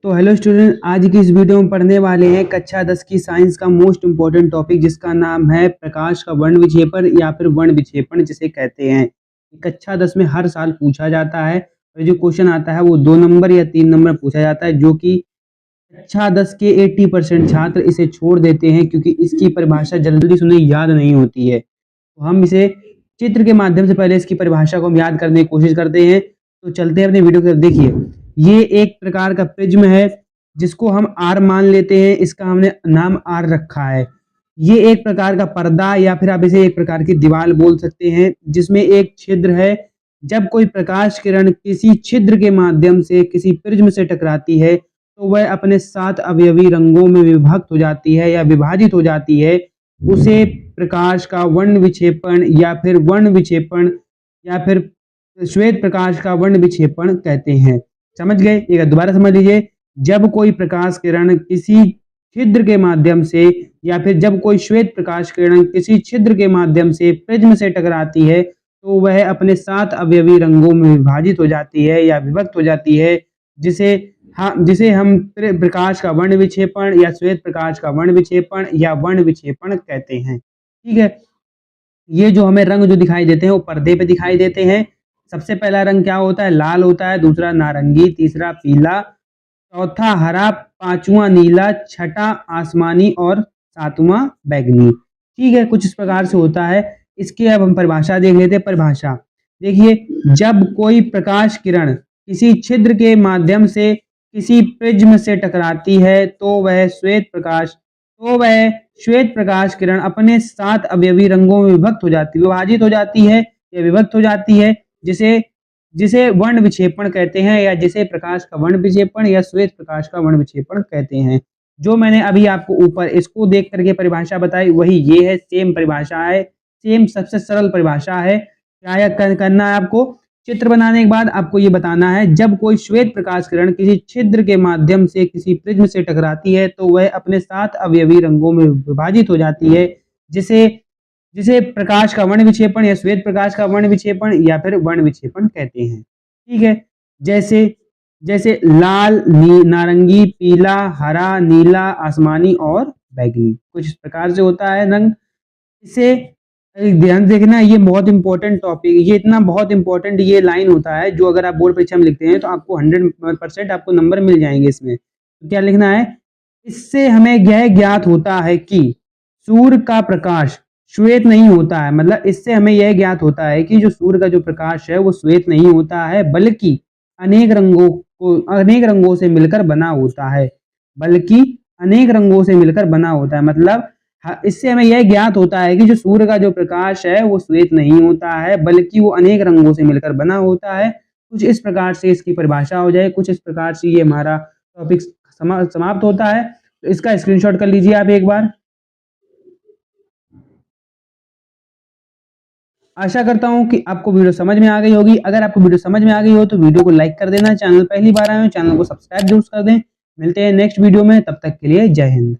तो hello student, आज की इस वीडियो में पढ़ने वाले हैं कक्षा 10 की साइंस का मोस्ट इम्पोर्टेंट टॉपिक, जिसका नाम है प्रकाश का वर्ण विक्षेपण या फिर वर्ण विक्षेपण जिसे कहते हैं। कक्षा 10 में हर साल पूछा जाता है और जो क्वेश्चन आता है वो 2 नंबर या 3 नंबर पूछा जाता है, जो कि कक्षा 10 के 80% छात्र इसे छोड़ देते हैं क्योंकि इसकी परिभाषा जल्दी से उन्हें याद नहीं होती है। तो हम इसे चित्र के माध्यम से पहले इसकी परिभाषा को हम याद करने की कोशिश करते हैं। तो चलते हैं अपने वीडियो की तरफ। देखिए, ये एक प्रकार का प्रिज्म है जिसको हम आर मान लेते हैं, इसका हमने नाम आर रखा है। ये एक प्रकार का पर्दा या फिर आप इसे एक प्रकार की दीवार बोल सकते हैं, जिसमें एक छिद्र है। जब कोई प्रकाश किरण किसी छिद्र के माध्यम से किसी प्रिज्म से टकराती है तो वह अपने 7 अवयवी रंगों में विभक्त हो जाती है या विभाजित हो जाती है। उसे प्रकाश का वर्ण विक्षेपण या फिर वर्ण विक्षेपण या फिर श्वेत प्रकाश का वर्ण विक्षेपण कहते हैं। समझ गए? एक दोबारा समझ लीजिए। जब कोई प्रकाश किरण किसी छिद्र के माध्यम से या फिर जब कोई श्वेत प्रकाश किरण किसी छिद्र के माध्यम से प्रिज्म से टकराती है तो वह अपने 7 अवयवी रंगों में विभाजित हो जाती है या विभक्त हो जाती है, जिसे हम प्रकाश का वर्ण विक्षेपण या श्वेत प्रकाश का वर्ण विक्षेपण या वर्ण विक्षेपण कहते हैं। ठीक है। ये जो हमें रंग जो दिखाई देते हैं वो पर्दे पे दिखाई देते हैं। सबसे पहला रंग क्या होता है? लाल होता है। दूसरा नारंगी, तीसरा पीला, चौथा हरा, पांचवा नीला, छठा आसमानी और सातवां बैंगनी। ठीक है, कुछ इस प्रकार से होता है। इसकी अब हम परिभाषा देख लेते हैं। परिभाषा देखिए, जब कोई प्रकाश किरण किसी छिद्र के माध्यम से किसी प्रिज्म से टकराती है तो वह श्वेत प्रकाश किरण अपने 7 अवयवी रंगों में विभाजित हो जाती है या विभक्त हो जाती है, जिसे वर्ण विक्षेपण कहते हैं या जिसे प्रकाश का वर्ण विक्षेपण या श्वेत प्रकाश का वर्ण विक्षेपण कहते हैं। जो मैंने अभी आपको ऊपर इसको देख करके परिभाषा बताई वही ये है, सेम परिभाषा है, सेम सबसे सरल परिभाषा है। क्या करना है आपको? चित्र बनाने के बाद आपको ये बताना है, जब कोई श्वेत प्रकाश किरण किसी छिद्र के माध्यम से किसी प्रिज्म से टकराती है तो वह अपने 7 अवयवी रंगों में विभाजित हो जाती है, जिसे प्रकाश का वर्ण विक्षेपण या श्वेत प्रकाश का वर्ण विक्षेपण या फिर वर्ण विक्षेपण कहते हैं। ठीक है। जैसे लाल, नारंगी, पीला, हरा, नीला, आसमानी और बैंगनी, कुछ इस प्रकार से होता है रंग। इसे ध्यान देखना, ये बहुत इंपॉर्टेंट टॉपिक, ये इतना बहुत इंपॉर्टेंट ये लाइन होता है जो अगर आप बोर्ड परीक्षा में लिखते हैं तो आपको 100% आपको नंबर मिल जाएंगे इसमें। तो क्या लिखना है? इससे हमें यह ज्ञात होता है कि सूर्य का प्रकाश श्वेत नहीं होता है। मतलब इससे हमें यह ज्ञात होता है कि जो सूर्य का जो प्रकाश है वो श्वेत नहीं होता है, बल्कि अनेक रंगों से मिलकर बना होता है। मतलब इससे हमें यह ज्ञात होता है कि जो सूर्य का जो प्रकाश है वो श्वेत नहीं होता है, बल्कि वो अनेक रंगों से मिलकर बना होता है। कुछ इस प्रकार से इसकी परिभाषा हो जाए, कुछ इस प्रकार से ये हमारा टॉपिक समाप्त होता है। तो इसका स्क्रीनशॉट कर लीजिए आप एक बार। आशा करता हूं कि आपको वीडियो समझ में आ गई होगी। अगर आपको वीडियो समझ में आ गई हो तो वीडियो को लाइक कर देना। चैनल पहली बार आए हो, चैनल को सब्सक्राइब जरूर कर दें। मिलते हैं नेक्स्ट वीडियो में, तब तक के लिए जय हिंद।